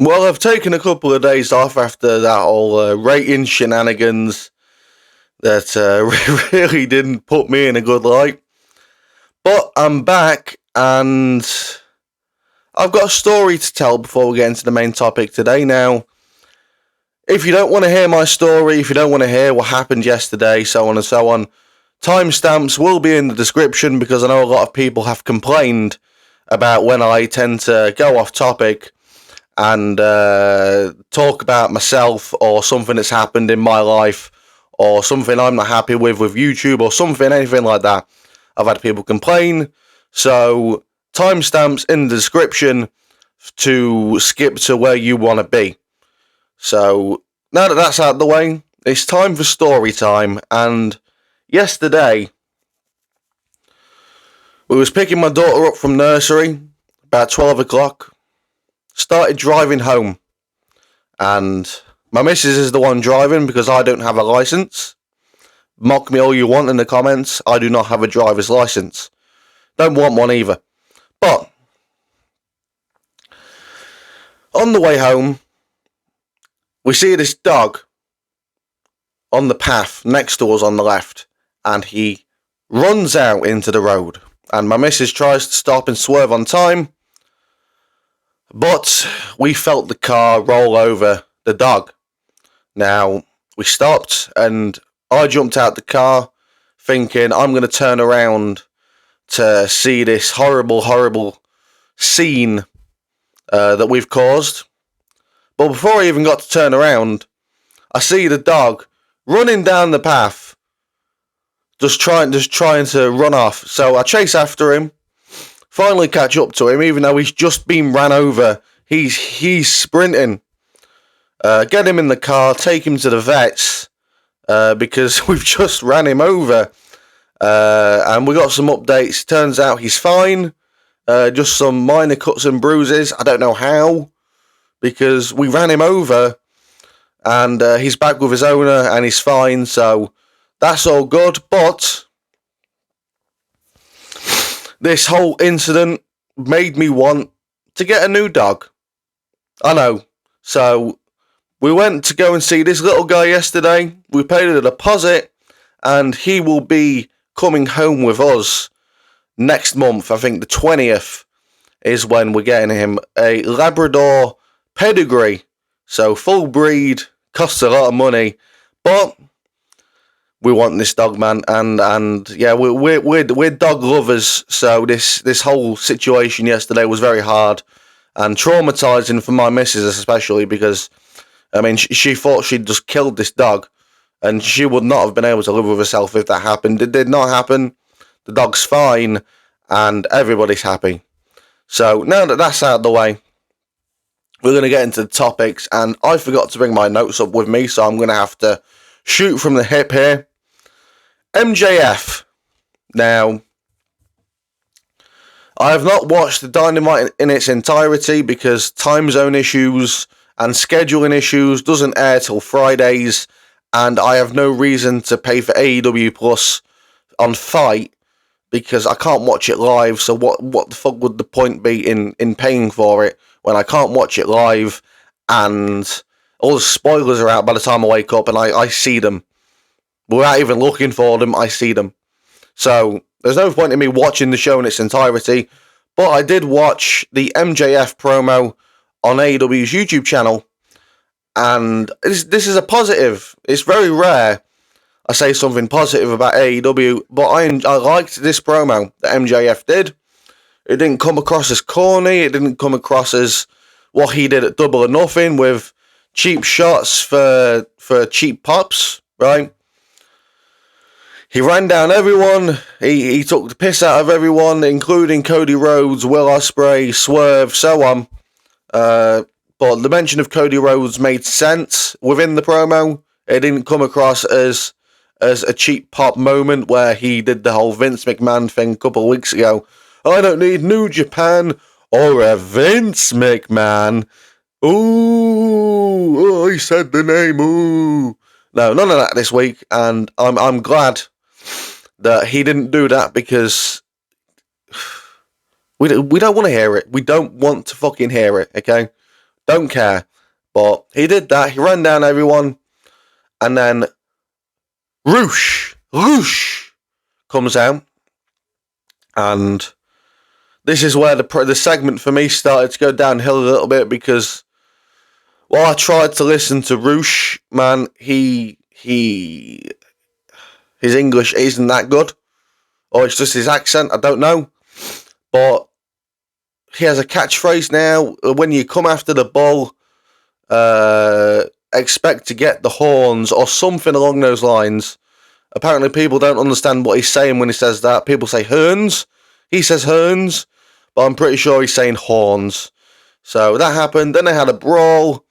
Well, I've taken a couple of days off after that whole rating shenanigans that really didn't put me in a good light. But I'm back, and I've got a story to tell before we get into the main topic today. Now, if you don't want to hear my story, if you don't want to hear what happened yesterday, so on and so on, timestamps will be in the description, because I know a lot of people have complained about when I tend to go off topic and talk about myself or something that's happened in my life or something I'm not happy with YouTube or something, anything like that. I've had people complain, so timestamps in the description to skip to where you want to be. So now that that's out of the way, it's time for story time. And yesterday, we was picking my daughter up from nursery about 12 o'clock. Started driving home, and my missus is the one driving because I don't have a license. Mock me all you want in the comments, I do not have a driver's license. Don't want one either. But on the way home, we see this dog on the path next to us on the left, and he runs out into the road, and my missus tries to stop and swerve on time. But we felt the car roll over the dog. Now, we stopped and I jumped out the car thinking I'm going to turn around to see this horrible, horrible scene that we've caused. But before I even got to turn around, I see the dog running down the path, just trying to run off. So I chase after him. Finally catch up to him, even though he's just been ran over. He's sprinting. Get him in the car, take him to the vets, because we've just ran him over. And we got some updates. Turns out he's fine. Just some minor cuts and bruises. I don't know how, because we ran him over, and he's back with his owner, and he's fine. So that's all good, but this whole incident made me want to get a new dog. I know. So we went to go and see this little guy yesterday. We paid a deposit, and he will be coming home with us next month. I think the 20th is when we're getting him a Labrador pedigree. So full breed, costs a lot of money, but we want this dog, man, and yeah, we're dog lovers. So this whole situation yesterday was very hard and traumatizing for my missus, especially because, I mean, she thought she'd just killed this dog, and she would not have been able to live with herself if that happened. It did not happen. The dog's fine, and everybody's happy. So now that that's out of the way, we're going to get into the topics, and I forgot to bring my notes up with me, so I'm going to have to shoot from the hip here. MJF. Now, I have not watched the Dynamite in its entirety because time zone issues and scheduling issues, doesn't air till Fridays, and I have no reason to pay for AEW Plus on Fight because I can't watch it live. So what the fuck would the point be in paying for it when I can't watch it live, and all the spoilers are out by the time I wake up and I see them. Without even looking for them, I see them. So there's no point in me watching the show in its entirety. But I did watch the MJF promo on AEW's YouTube channel. And this is a positive. It's very rare I say something positive about AEW. But I liked this promo that MJF did. It didn't come across as corny. It didn't come across as what he did at Double or Nothing with cheap shots for cheap pops, right? He ran down everyone. He took the piss out of everyone, including Cody Rhodes, Will Ospreay, Swerve, so on. But the mention of Cody Rhodes made sense within the promo. It didn't come across as a cheap pop moment where he did the whole Vince McMahon thing a couple of weeks ago. I don't need New Japan or a Vince McMahon. Ooh, I said the name. Ooh. No, none of that this week, and I'm glad that he didn't do that because we don't want to hear it. We don't want to fucking hear it, okay? Don't care. But he did that. He ran down everyone. And then Roosh comes out. And this is where the segment for me started to go downhill a little bit, because while I tried to listen to Roosh, man, his English isn't that good. Or it's just his accent, I don't know. But he has a catchphrase now: when you come after the bull, expect to get the horns, or something along those lines. Apparently people don't understand what he's saying when he says that. People say herns. He says herns, but I'm pretty sure he's saying horns. So that happened. Then they had a brawl,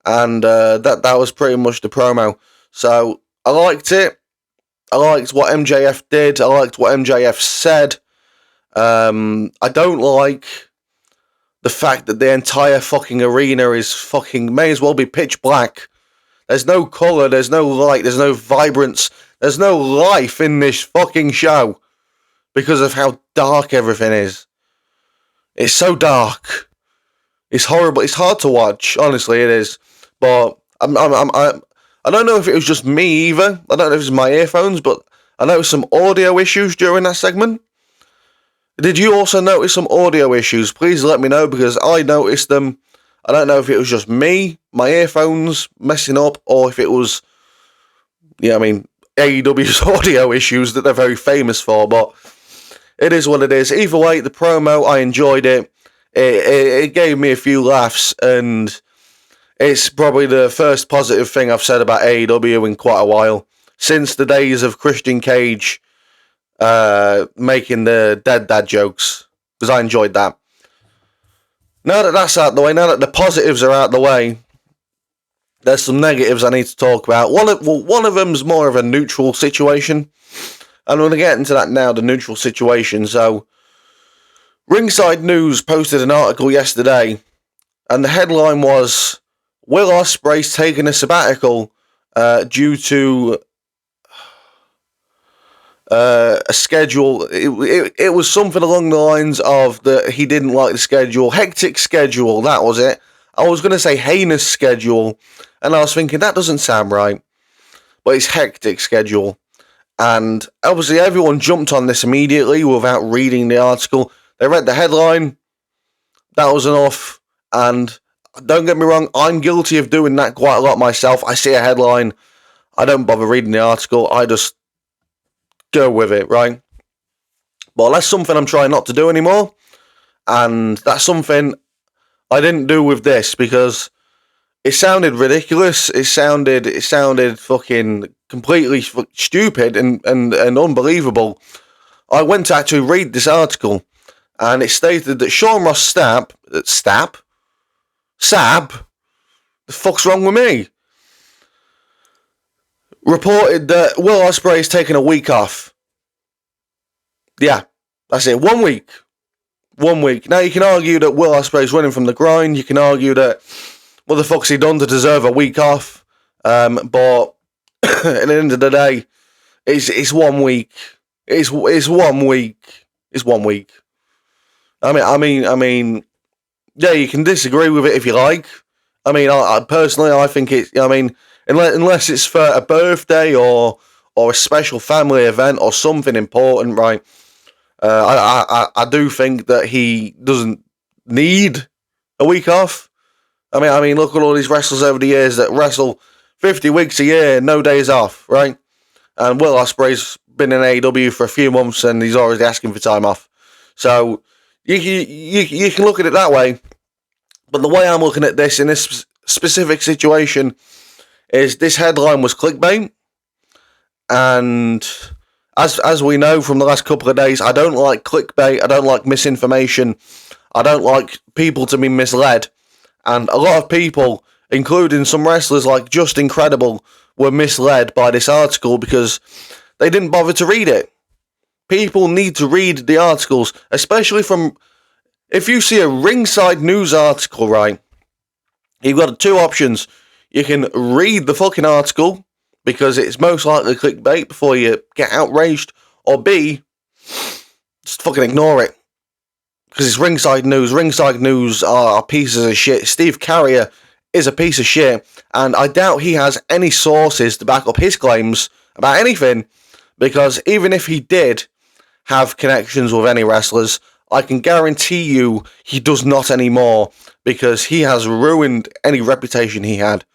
and that was pretty much the promo. So I liked it. I liked what MJF did. I liked what MJF said. I don't like the fact that the entire fucking arena is fucking, may as well be pitch black. There's no colour, there's no light, there's no vibrance, there's no life in this fucking show because of how dark everything is. It's so dark. It's horrible. It's hard to watch, honestly, it is. But I don't know if it was just me either. I don't know if it was my earphones, but I noticed some audio issues during that segment. Did you also notice some audio issues? Please let me know, because I noticed them. I don't know if it was just me, my earphones messing up, or if it was, AEW's audio issues that they're very famous for, but it is what it is. Either way, the promo, I enjoyed it. It gave me a few laughs, and it's probably the first positive thing I've said about AEW in quite a while, since the days of Christian Cage making the dead dad jokes, because I enjoyed that. Now that that's out the way, now that the positives are out the way, there's some negatives I need to talk about. One of them's more of a neutral situation, and I'm going to get into that now, the neutral situation. So, Ringside News posted an article yesterday, and the headline was, Will Ospreay's taking a sabbatical due to a schedule. It was something along the lines of that he didn't like the schedule. Hectic schedule, that was it. I was going to say heinous schedule, and I was thinking that doesn't sound right. But it's hectic schedule. And obviously everyone jumped on this immediately without reading the article. They read the headline. That was enough. And don't get me wrong, I'm guilty of doing that quite a lot myself. I see a headline, I don't bother reading the article, I just go with it, right? But that's something I'm trying not to do anymore, and that's something I didn't do with this, because it sounded ridiculous. It sounded fucking completely stupid and unbelievable. I went to actually read this article, and it stated that Sean Ross Sapp, the fuck's wrong with me? Reported that Will Ospreay is taking a week off. Yeah, that's it. 1 week. 1 week. Now, you can argue that Will Ospreay's running from the grind. You can argue that, what the fuck's he done to deserve a week off? But at the end of the day, it's 1 week. It's 1 week. It's 1 week. I mean, yeah, you can disagree with it if you like. I personally, I think it. Unless it's for a birthday or a special family event or something important, right? I do think that he doesn't need a week off. Look at all these wrestlers over the years that wrestle 50 weeks a year, no days off, right? And Will Ospreay's been in AEW for a few months, and he's already asking for time off. So you can look at it that way. But the way I'm looking at this in this specific situation is this headline was clickbait, and as we know from the last couple of days, I don't like clickbait, I don't like misinformation, I don't like people to be misled, and a lot of people, including some wrestlers like Just Incredible, were misled by this article because they didn't bother to read it. People need to read the articles, especially from, if you see a Ringside News article, right, you've got two options. You can read the fucking article, because it's most likely clickbait, before you get outraged, or B, just fucking ignore it. because it's Ringside News. Ringside News are pieces of shit. Steve Carrier is a piece of shit, and I doubt he has any sources to back up his claims about anything, because even if he did have connections with any wrestlers, I can guarantee you he does not anymore, because he has ruined any reputation he had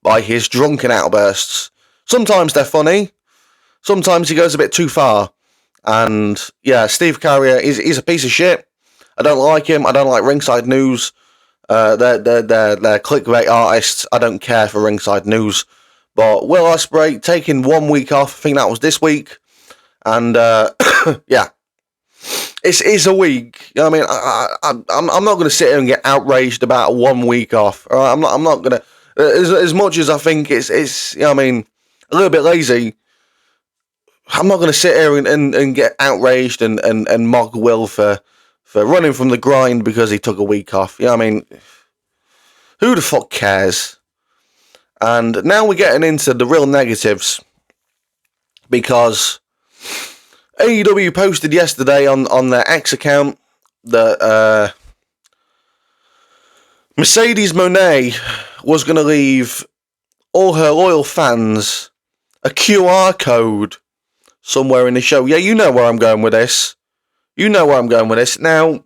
by his drunken outbursts. Sometimes they're funny, sometimes he goes a bit too far, and yeah, Steve Carrier is a piece of shit. I don't like him. I don't like Ringside News. They're clickbait artists. I don't care for Ringside News. But Will Ospreay taking 1 week off. I think that was this week. And yeah, it's a week. I mean, I'm not going to sit here and get outraged about 1 week off. All right? I'm not going to. As much as I think it's you know, I mean, a little bit lazy, I'm not going to sit here and get outraged and mock Will for running from the grind because he took a week off. You know what I mean? Who the fuck cares? And now we're getting into the real negatives, because AEW posted yesterday on their X account that Mercedes Moné was going to leave all her loyal fans a QR code somewhere in the show. Yeah, you know where I'm going with this. Now,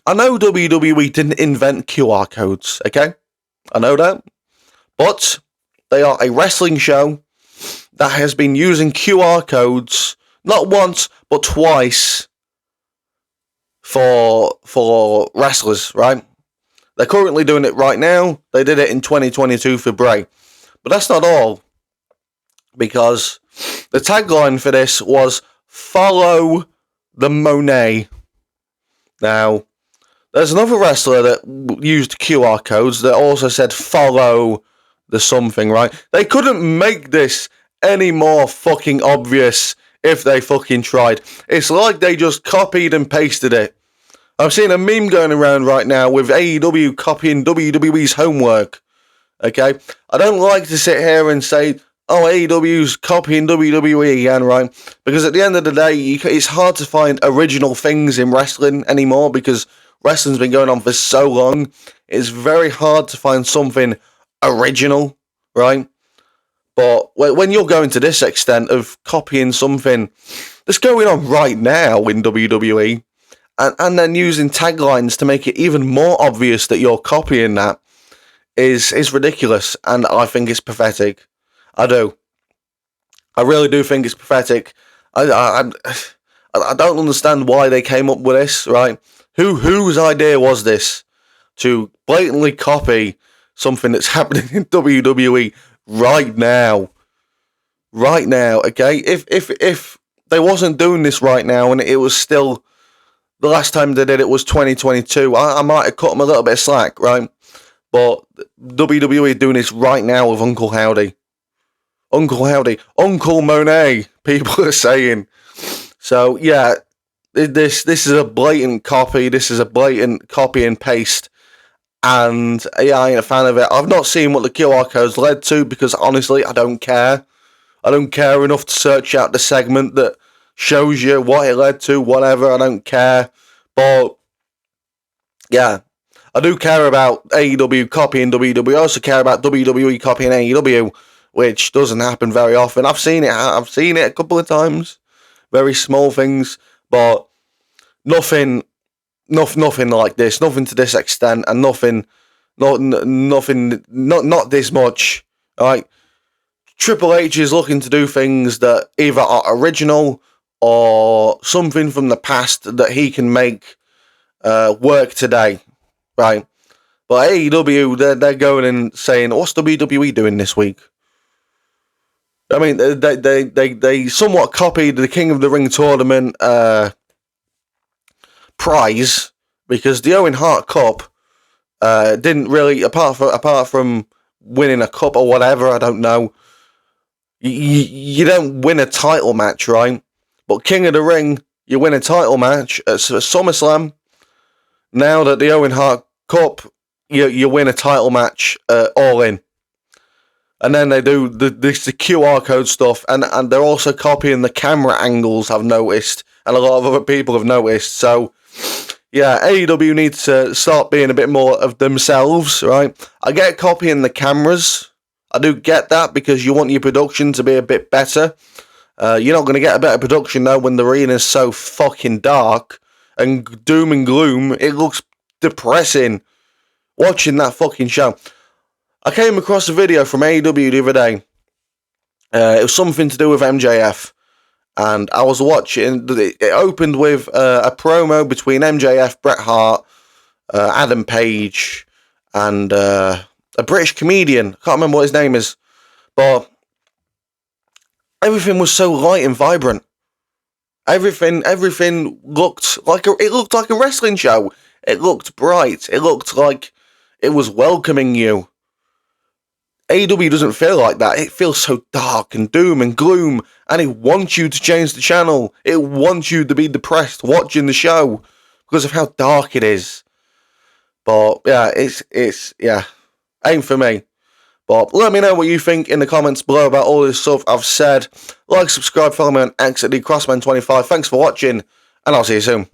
I know WWE didn't invent QR codes, okay? I know that. But they are a wrestling show that has been using QR codes not once, but twice for wrestlers, right? They're currently doing it right now. They did it in 2022 for Bray. But that's not all, because the tagline for this was "Follow the Monet." Now, there's another wrestler that used QR codes that also said "Follow the something," right? They couldn't make this any more fucking obvious if they fucking tried. It's like they just copied and pasted it. I'm seeing a meme going around right now with AEW copying WWE's homework. Okay? I don't like to sit here and say, oh, AEW's copying WWE again, right? Because at the end of the day, it's hard to find original things in wrestling anymore, because wrestling's been going on for so long. It's very hard to find something original, right? But when you're going to this extent of copying something that's going on right now in WWE, and then using taglines to make it even more obvious that you're copying that, is ridiculous, and I think it's pathetic. I do. I really do think it's pathetic. I don't understand why they came up with this, right? Whose idea was this to blatantly copy something that's happening in WWE right now? Right now, okay? If they wasn't doing this right now and it was still the last time they did it was 2022, I might have cut them a little bit of slack, right? But WWE doing this right now with Uncle Howdy. Uncle Monet, people are saying. So, yeah, this is a blatant copy. This is a blatant copy and paste. And, yeah, I ain't a fan of it. I've not seen what the QR codes led to, because, honestly, I don't care. I don't care enough to search out the segment that shows you what it led to, whatever. I don't care. But, yeah, I do care about AEW copying WWE. I also care about WWE copying AEW, which doesn't happen very often. I've seen it a couple of times. Very small things, but nothing like this. Nothing to this extent, and nothing, not this much. All right. Triple H is looking to do things that either are original or something from the past that he can make work today, right? But AEW, they're going and saying, what's WWE doing this week? I mean, they somewhat copied the King of the Ring tournament prize, because the Owen Hart Cup didn't really, apart from winning a cup or whatever, I don't know. You don't win a title match, right? But King of the Ring, you win a title match at SummerSlam. Now that the Owen Hart Cup, you win a title match All In. And then they do the QR code stuff, and they're also copying the camera angles, I've noticed, and a lot of other people have noticed. So, yeah, AEW needs to start being a bit more of themselves, right? I get copying the cameras. I do get that because you want your production to be a bit better. You're not going to get a better production though when the arena is so fucking dark and doom and gloom. It looks depressing watching that fucking show. I came across a video from AEW the other day. It was something to do with MJF. And I was watching, it opened with a promo between MJF, Bret Hart, Adam Page, and a British comedian. Can't remember what his name is. But everything was so light and vibrant. Everything looked like a wrestling show. It looked bright. It looked like it was welcoming you. AEW doesn't feel like that. It feels so dark and doom and gloom, and it wants you to change the channel. It wants you to be depressed watching the show because of how dark it is. But yeah, it's ain't for me. But let me know what you think in the comments below about all this stuff I've said. Like, subscribe, follow me on X at DCrossman25. Thanks for watching, and I'll see you soon.